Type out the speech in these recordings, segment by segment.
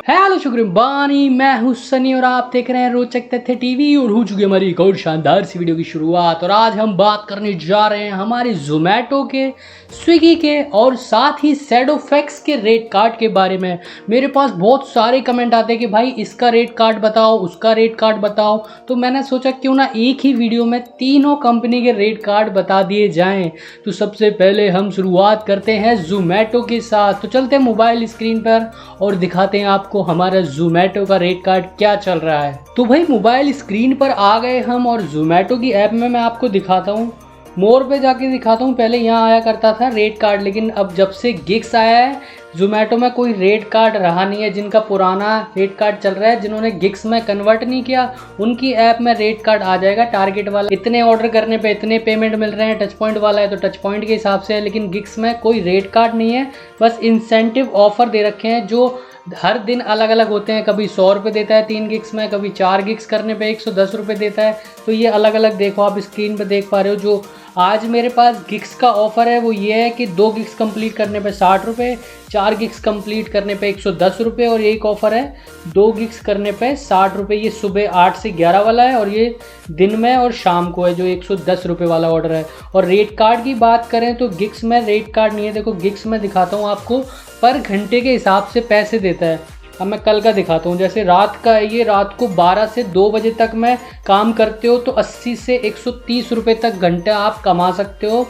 Hello शुक्रिया बानी, मैं हूँ सनी और आप देख रहे हैं रोचक तथ्य टीवी। और हो चुकी हमारी एक और शानदार सी वीडियो की शुरुआत। और आज हम बात करने जा रहे हैं हमारे जोमेटो के, स्विगी के और साथ ही सैडोफैक्स के रेट कार्ड के बारे में। मेरे पास बहुत सारे कमेंट आते हैं कि भाई इसका रेट कार्ड बताओ, उसका रेट कार्ड बताओ। तो मैंने सोचा क्यों ना एक ही वीडियो में तीनों कंपनी के रेट कार्ड बता दिए जाएं। तो सबसे पहले हम शुरुआत करते हैं जोमेटो के साथ। तो चलते हैं मोबाइल स्क्रीन पर और दिखाते हैं आपको हमारा जोमेटो का रेट कार्ड क्या चल रहा है। तो भाई मोबाइल स्क्रीन पर आ गए हम और जोमेटो की ऐप में मैं आपको दिखाता हूँ। मोर पे जाके दिखाता हूँ। पहले यहाँ आया करता था रेट कार्ड, लेकिन अब जब से गिग्स आया है जोमेटो में कोई रेट कार्ड रहा नहीं है। जिनका पुराना रेट कार्ड चल रहा है, जिन्होंने गिग्स में कन्वर्ट नहीं किया, उनकी ऐप में रेट कार्ड आ जाएगा टारगेट वाला। इतने ऑर्डर करने पे इतने पेमेंट मिल रहे हैं। टच पॉइंट वाला है तो टच पॉइंट के हिसाब से है, लेकिन गिग्स में कोई रेट कार्ड नहीं है। बस इंसेंटिव ऑफर दे रखे हैं जो हर दिन अलग अलग होते हैं। कभी 100 रुपये देता है 3 गिग्स में, कभी 4 गिग्स करने पे 110 रुपये देता है। तो ये अलग अलग देखो, आप स्क्रीन पे देख पा रहे हो। जो आज मेरे पास गिग्स का ऑफर है वो ये है कि 2 गिग्स कंप्लीट करने पे 60 रुपये, 4 गिग्स कंप्लीट करने पे 110 रुपये, और एक ऑफर है 2 गिग्स करने पे 60 रुपये। ये सुबह 8 से 11 वाला है और ये दिन में और शाम को है जो 110 रुपये वाला ऑर्डर है। और रेट कार्ड की बात करें तो गिग्स में रेट कार्ड नहीं है। देखो गिग्स में दिखाता हूँ आपको, पर घंटे के हिसाब से पैसे देता है। अब मैं कल का दिखाता हूँ। जैसे रात का है ये, रात को 12 से 2 बजे तक में काम करते हो तो 80 से 130 रुपये तक घंटा आप कमा सकते हो।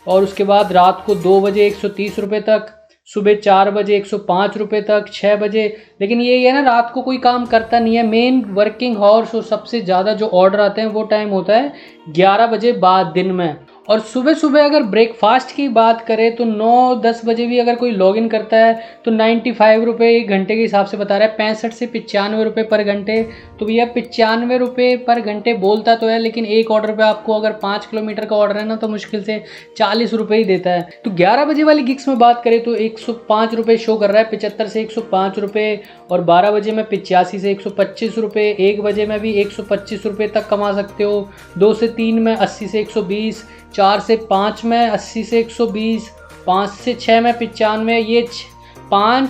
और उसके बाद रात को 2 बजे 130 रुपये तक, सुबह 4 बजे 105 रुपये तक, 6 बजे। लेकिन ये है ना, रात को कोई काम करता नहीं है। मेन वर्किंग हॉर्स और सबसे ज़्यादा जो ऑर्डर आते हैं वो टाइम होता है 11 बजे बाद दिन में। और सुबह सुबह अगर ब्रेकफास्ट की बात करें तो 9-10 बजे भी अगर कोई लॉगिन करता है तो 95 रुपये एक घंटे के हिसाब से बता रहा है। 65 से 95 रुपये पर घंटे। तो भैया 95 रुपये पर घंटे बोलता तो है, लेकिन एक ऑर्डर पे आपको अगर 5 किलोमीटर का ऑर्डर है ना तो मुश्किल से 40 रुपये ही देता है। तो 11 बजे वाली गिग्स में बात करें तो 105 रुपये शो कर रहा है, 75 से 105 रुपये। और 12 बजे में 85 से 125 रुपये, 1 बजे में भी 125 रुपये तक कमा सकते हो। 2 से 3 में 80 से 120, 4 से 5 में 80 से 120, 5 से 6 में 95। ये 5,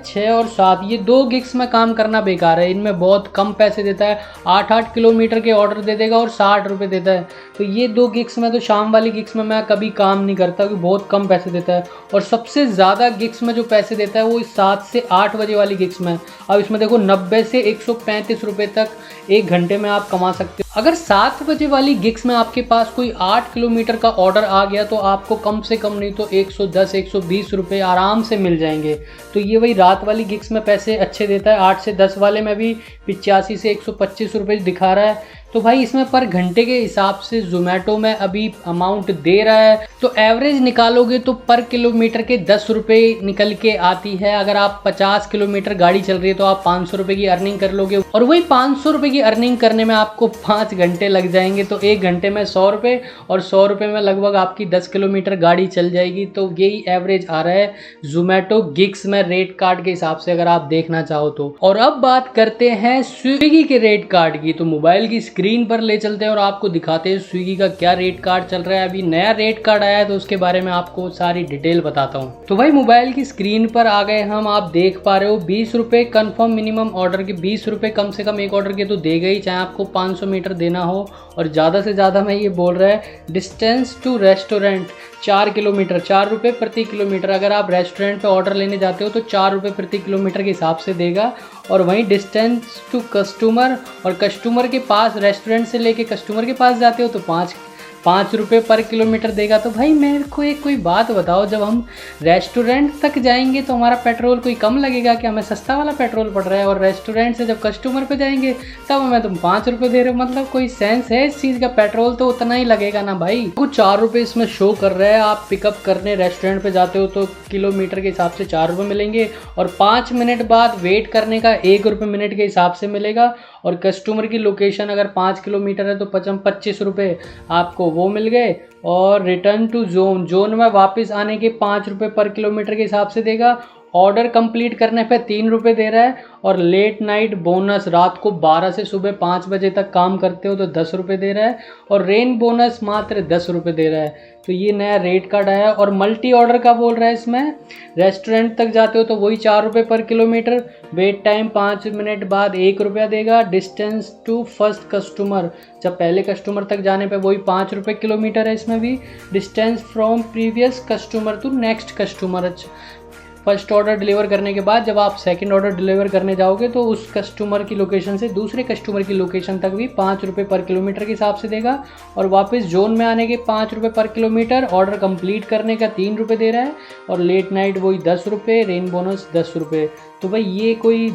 6 और 7 ये 2 गिग्स में काम करना बेकार है। इनमें बहुत कम पैसे देता है। 8-8 किलोमीटर के ऑर्डर दे देगा और 60 रुपये देता है। तो ये 2 गिग्स में, तो शाम वाली गिग्स में मैं कभी काम नहीं करता क्योंकि बहुत कम पैसे देता है। और सबसे ज़्यादा गिग्स में जो पैसे देता है वो 7 से 8 बजे वाली गिग्स में। अब इसमें देखो 90 से 135 रुपये तक एक घंटे में आप कमा सकते हो। अगर 7 बजे वाली गिग्स में आपके पास कोई 8 किलोमीटर का ऑर्डर आ गया तो आपको कम से कम नहीं तो 110-120 रुपये आराम से मिल जाएंगे। तो ये वही रात वाली गिग्स में पैसे अच्छे देता है। 8 से 10 वाले में भी 85 से 125 रुपये दिखा रहा है। तो भाई इसमें पर घंटे के हिसाब से जोमेटो में अभी अमाउंट दे रहा है। तो एवरेज निकालोगे तो पर किलोमीटर के 10 रुपये निकल के आती है। अगर आप 50 किलोमीटर गाड़ी चल रही है तो आप 500 रुपये की अर्निंग कर लोगे, और वही 500 रुपये की अर्निंग करने में आपको 5 घंटे लग जाएंगे। तो 1 घंटे में 100 रुपये, और 100 रुपये में लगभग आपकी 10 किलोमीटर गाड़ी चल जाएगी। तो यही एवरेज आ रहा है जोमेटो गिग्स में रेट कार्ड के हिसाब से, अगर आप देखना चाहो तो। और अब बात करते हैं स्विगी के रेट कार्ड की। तो मोबाइल की स्क्रीन पर ले चलते हैं और आपको दिखाते हैं स्विगी का क्या रेट कार्ड चल रहा है। अभी नया रेट कार्ड आया है तो उसके बारे में आपको सारी डिटेल बताता हूँ। तो भाई मोबाइल की स्क्रीन पर आ गए हम। आप देख पा रहे हो 20 रुपये कन्फर्म मिनिमम ऑर्डर के, 20 रुपये कम से कम एक ऑर्डर के तो देगा ही, चाहे आपको 500 मीटर देना हो। और ज़्यादा से ज़्यादा में ये बोल रहा है डिस्टेंस टू रेस्टोरेंट 4 किलोमीटर, 4 रुपये प्रति किलोमीटर। अगर आप रेस्टोरेंट पे ऑर्डर लेने जाते हो तो 4 रुपये प्रति किलोमीटर के हिसाब से देगा। और वहीं डिस्टेंस टू कस्टमर, और कस्टमर के पास, रेस्टोरेंट से लेके कस्टमर के पास जाते हो तो 5 रुपये पर किलोमीटर देगा। तो भाई मेरे को एक कोई बात बताओ, जब हम रेस्टोरेंट तक जाएंगे तो हमारा पेट्रोल कोई कम लगेगा कि हमें सस्ता वाला पेट्रोल पड़ रहा है, और रेस्टोरेंट से जब कस्टमर पे जाएंगे तब हमें तुम 5 रुपये दे रहे हो। मतलब कोई सेंस है इस चीज़ का? पेट्रोल तो उतना ही लगेगा ना भाई। कुछ 4 रुपये इसमें शो कर रहा है। आप पिकअप करने रेस्टोरेंट पे जाते हो तो किलोमीटर के हिसाब से 4 रुपये मिलेंगे, और 5 मिनट बाद वेट करने का 1 रुपये मिनट के हिसाब से मिलेगा। और कस्टमर की लोकेशन अगर 5 किलोमीटर है तो 25 रुपये आपको वो मिल गए। और रिटर्न टू जोन में वापस आने के 5 रुपये पर किलोमीटर के हिसाब से देगा। ऑर्डर कंप्लीट करने पे 3 रुपये दे रहा है, और लेट नाइट बोनस रात को 12 से सुबह 5 बजे तक काम करते हो तो 10 रुपये दे रहा है, और रेन बोनस मात्र 10 रुपये दे रहा है। तो ये नया रेट कार्ड आया। और मल्टी ऑर्डर का बोल रहा है इसमें, रेस्टोरेंट तक जाते हो तो वही 4 रुपये पर किलोमीटर, वेट टाइम 5 मिनट बाद 1 रुपया देगा, डिस्टेंस टू फर्स्ट कस्टमर, जब पहले कस्टमर तक जाने पे वही 5 रुपये किलोमीटर है इसमें भी, distance from previous customer to next customer. First order deliver करने के बाद जब आप सेकंड ऑर्डर डिलीवर करने जाओगे तो उस कस्टमर की लोकेशन से दूसरे कस्टमर की लोकेशन तक भी 5 रुपये पर किलोमीटर के हिसाब से देगा, और वापस जोन में आने के 5 रुपये पर किलोमीटर, ऑर्डर कंप्लीट करने का 3 रुपये दे रहा है, और लेट नाइट वही 10 रुपये, रेन बोनस 10 रुपये। तो भाई ये कोई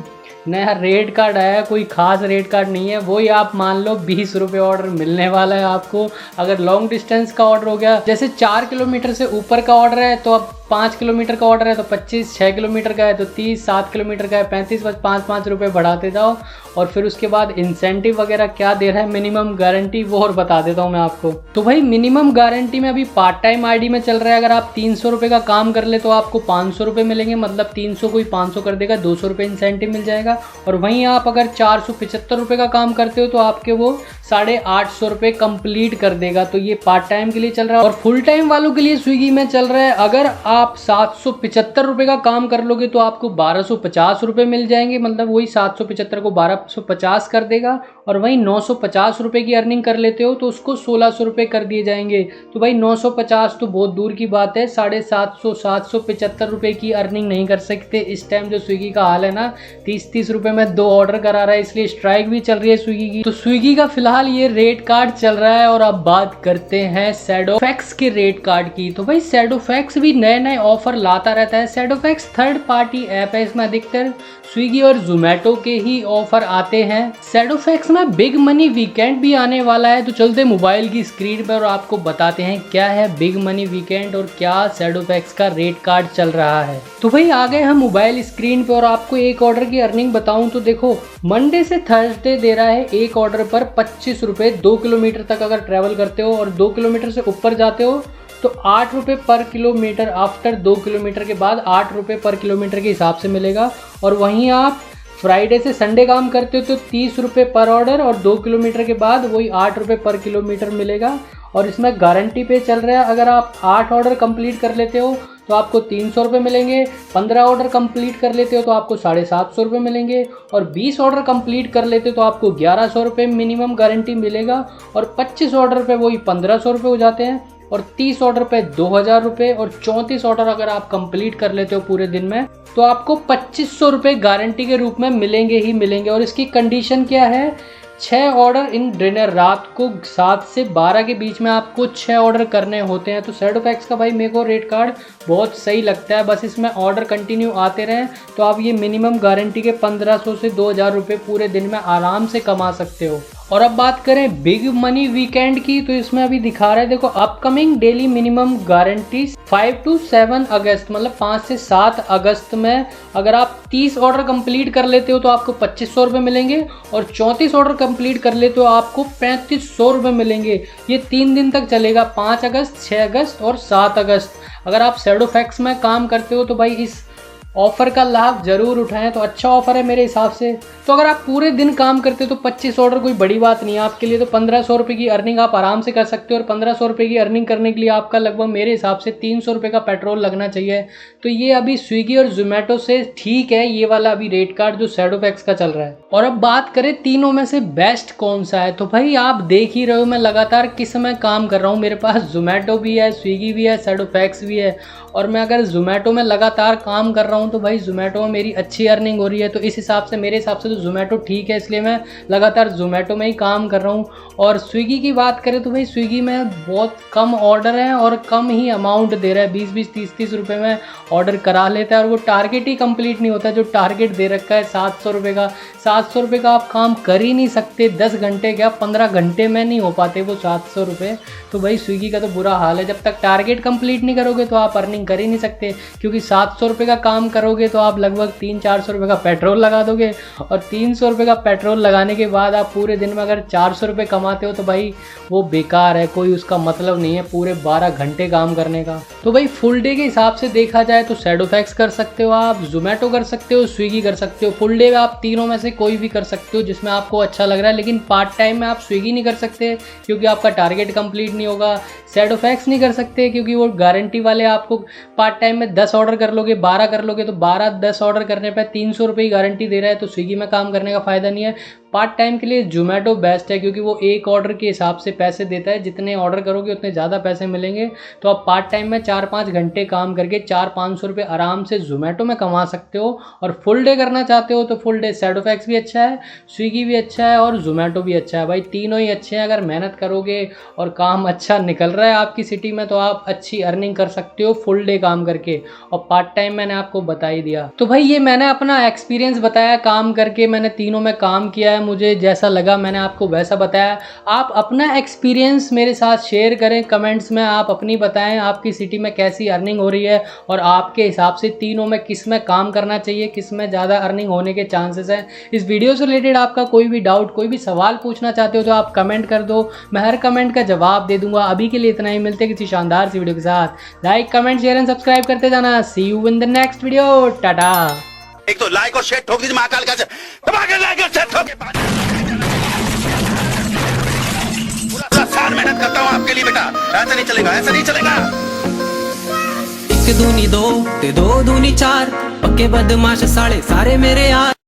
नया रेट कार्ड आया है, कोई खास रेट कार्ड नहीं है, वही आप मान लो 20 रुपये ऑर्डर मिलने वाला है आपको। अगर लॉन्ग डिस्टेंस का ऑर्डर हो गया, जैसे 4 किलोमीटर से ऊपर का ऑर्डर है तो अब 5 किलोमीटर का ऑर्डर है तो 25, 6 किलोमीटर का है तो 30, 7 किलोमीटर का है 35, बस 5-5 रुपये बढ़ाते जाओ। और फिर उसके बाद इंसेंटिव वगैरह क्या दे रहा है, मिनिमम गारंटी, वो और बता देता हूँ मैं आपको। तो भाई मिनिमम गारंटी में अभी पार्ट टाइम आईडी में चल रहा है, अगर आप 300 रुपये का काम कर ले तो आपको 500 रुपये मिलेंगे, मतलब 300 कोई 500 कर देगा, 200 रुपये इंसेंटिव मिल जाएगा। और वहीं आप अगर 475 रुपये का काम करते हो तो आपके वो 850 रुपये कंप्लीट कर देगा। तो ये पार्ट टाइम के लिए चल रहा है। और फुल टाइम वालों के लिए स्विगी में चल रहा है, अगर आप 775 रुपये का काम कर लोगे तो आपको 1250 रुपये मिल जाएंगे, मतलब वही 775 को 1250 कर देगा। और वहीं 950 रुपये की अर्निंग कर लेते हो तो उसको 1600 रुपये कर दिए जाएंगे। तो भाई 950 तो बहुत दूर की बात है, 750 775 रुपये की अर्निंग नहीं कर सकते। इस टाइम जो स्विगी का हाल है ना, 30-30 रुपये में 2 ऑर्डर करा रहा है, इसलिए स्ट्राइक भी चल रही है स्विगी की। तो स्विगी का फिलहाल ये रेट कार्ड चल रहा है। और अब बात करते हैं शैडोफैक्स के रेट कार्ड की। तो भाई शैडोफैक्स भी नए नए ऑफर लाता रहता है। शैडोफैक्स थर्ड पार्टी ऐप है, इसमें अधिकतर स्विगी और जोमेटो के ही ऑफर आते हैं। शैडोफैक्स में बिग मनी वीकेंड भी आने वाला है, तो चलते मोबाइल की स्क्रीन पर और आपको बताते हैं क्या है बिग मनी वीकेंड और क्या शैडोफैक्स का रेट कार्ड चल रहा है। तो भाई आ गए हम मोबाइल स्क्रीन पे और आपको एक ऑर्डर की अर्निंग बताऊं तो देखो, मंडे से थर्सडे दे रहा है एक ऑर्डर पर 25 रुपये। 2 किलोमीटर तक अगर ट्रैवल करते हो और 2 किलोमीटर से ऊपर जाते हो तो 8 रुपये पर किलोमीटर, आफ्टर 2 किलोमीटर के बाद 8 रुपये पर किलोमीटर के हिसाब से मिलेगा। और वहीं आप फ्राइडे से संडे काम करते हो तो 30 रुपये पर ऑर्डर, और 2 किलोमीटर के बाद वही 8 रुपये पर किलोमीटर मिलेगा। और इसमें गारंटी पे चल रहा है, अगर आप 8 ऑर्डर कंप्लीट कर लेते हो तो आपको 300 रुपये मिलेंगे, 15 ऑर्डर कंप्लीट कर लेते हो तो आपको 750 रुपये मिलेंगे, और 20 ऑर्डर कंप्लीट कर लेते हो तो आपको 1100 रुपये मिनिमम गारंटी मिलेगा, और 25 ऑर्डर पे वही 1500 रुपये हो जाते हैं, और 30 ऑर्डर पे 2000 रुपये, और 34 ऑर्डर अगर आप कंप्लीट कर लेते हो पूरे दिन में तो आपको 2500 रुपये गारंटी के रूप में मिलेंगे ही मिलेंगे। और इसकी कंडीशन क्या है, 6 ऑर्डर इन डिनर, रात को 7 से 12 के बीच में आपको 6 ऑर्डर करने होते हैं। तो शैडोफैक्स का भाई मेरे को रेट कार्ड बहुत सही लगता है, बस इसमें ऑर्डर कंटिन्यू आते रहें तो आप ये मिनिमम गारंटी के 1500 से 2000 रुपये पूरे दिन में आराम से कमा सकते हो। और अब बात करें बिग मनी वीकेंड की, तो इसमें अभी दिखा रहा है देखो, upcoming daily minimum guarantee 5 to 7 अगस्त, मतलब 5 से 7 अगस्त में अगर आप 30 ऑर्डर कंप्लीट कर लेते हो तो आपको 2500 रुपये मिलेंगे, और 34 ऑर्डर कंप्लीट कर लेते हो आपको 3500 रुपये मिलेंगे। ये 3 दिन तक चलेगा, 5 अगस्त, 6 अगस्त और 7 अगस्त। अगर आप शैडोफैक्स में काम करते हो तो भाई इस ऑफ़र का लाभ जरूर उठाएं, तो अच्छा ऑफर है मेरे हिसाब से। तो अगर आप पूरे दिन काम करते हो तो 25 ऑर्डर कोई बड़ी बात नहीं है आपके लिए, तो 1500 रुपये की अर्निंग आप आराम से कर सकते हो। और 1500 रुपये की अर्निंग करने के लिए आपका लगभग मेरे हिसाब से 300 रुपये का पेट्रोल लगना चाहिए। तो ये अभी स्विगी और जोमेटो से ठीक है ये वाला अभी रेट कार्ड जो शैडोफैक्स का चल रहा है। और अब बात करें तीनों में से बेस्ट कौन सा है, तो भाई आप देख ही रहे हो मैं लगातार किस में काम कर रहा हूँ। मेरे पास जोमेटो भी है, स्विगी भी है, शैडोफैक्स भी है। और मैं अगर जोमेटो में लगातार काम कर रहा हूँ तो भाई जोमेटो में मेरी अच्छी अर्निंग हो रही है, तो इस हिसाब से मेरे हिसाब से तो जोमेटो ठीक है, इसलिए मैं लगातार जोमेटो में ही काम कर रहा हूँ। और स्विगी की बात करें तो भाई स्विगी में बहुत कम ऑर्डर है और कम ही अमाउंट दे रहा है, 20-20 30-30 रुपये में ऑर्डर करा लेता है, और वो टारगेट ही कंप्लीट नहीं होता। जो टारगेट दे रखा है 700 रुपये का, 700 रुपये का आप काम कर ही नहीं सकते, 10 घंटे क्या 15 घंटे में नहीं हो पाते वो 700 रुपये। तो तो भाई स्विगी का तो बुरा हाल है। जब तक टारगेट कंप्लीट नहीं करोगे तो आप अर्निंग कर ही नहीं सकते, क्योंकि 700 रुपये का काम करोगे तो आप लगभग 300-400 रुपये का पेट्रोल लगा दोगे, और 300 रुपये का पेट्रोल लगाने के बाद आप पूरे दिन में अगर 400 रुपये कमाते हो तो भाई वो बेकार है, कोई उसका मतलब नहीं है पूरे 12 घंटे काम करने का। तो भाई फुल डे के हिसाब से देखा जाए तो शैडोफैक्स कर सकते हो, आप जोमेटो कर सकते हो, स्विगी कर सकते हो। फुल डे में आप तीनों में से कोई भी कर सकते हो जिसमें आपको अच्छा लग रहा है, लेकिन पार्ट टाइम में आप स्विगी नहीं कर सकते क्योंकि आपका टारगेट कंप्लीट नहीं होगा। शैडोफैक्स नहीं कर सकते क्योंकि वो गारंटी वाले आपको पार्ट टाइम में 10 ऑर्डर कर लोगे, 12 कर लोगे तो 12-10 ऑर्डर करने पर 300 रुपये की गारंटी दे रहा है, तो स्विगी में काम करने का फ़ायदा नहीं है। पार्ट टाइम के लिए जोमेटो बेस्ट है क्योंकि वो एक ऑर्डर के हिसाब से पैसे देता है, जितने ऑर्डर करोगे उतने ज़्यादा पैसे मिलेंगे। तो आप पार्ट टाइम में 4-5 घंटे काम करके 400-500 रुपये आराम से जोमेटो में कमा सकते हो। और फुल डे करना चाहते हो तो फुल डे शैडोफैक्स भी अच्छा है, स्विगी भी अच्छा है और जोमेटो भी अच्छा है। भाई तीनों ही अच्छे हैं, अगर मेहनत करोगे और काम अच्छा निकल रहा है आपकी सिटी में तो आप अच्छी अर्निंग कर सकते हो फुल डे काम करके। और पार्ट टाइम मैंने आपको बता ही दिया। तो भाई ये मैंने अपना एक्सपीरियंस बताया काम करके, मैंने तीनों में काम किया है, मुझे जैसा लगा मैंने आपको वैसा बताया। आप अपना एक्सपीरियंस मेरे साथ शेयर करें कमेंट्स में, आप अपनी बताएं आपकी सिटी में कैसी अर्निंग हो रही है और आपके हिसाब से तीनों में किस में काम करना चाहिए, किस में ज़्यादा अर्निंग होने के चांसेस हैं। इस वीडियो से रिलेटेड आपका कोई भी डाउट, कोई भी सवाल पूछना चाहते हो तो आप कमेंट कर दो, मैं हर कमेंट का जवाब दे दूंगा। अभी के लिए इतना ही, मिलते किसी शानदार सी वीडियो के साथ। Like comment share and subscribe करते जाना। See you in the next video, tata. एक तो लाइक और शेयर ठोक दीजिए महाकाल का, दबा के लाइक और शेयर ठोक के पूरा साल मेहनत करता हूँ आपके लिए बेटा, ऐसा नहीं चलेगा, ऐसा नहीं चलेगा। एक दूनी दो ते दो दूनी चार, पक्के बदमाश साले सारे मेरे यार।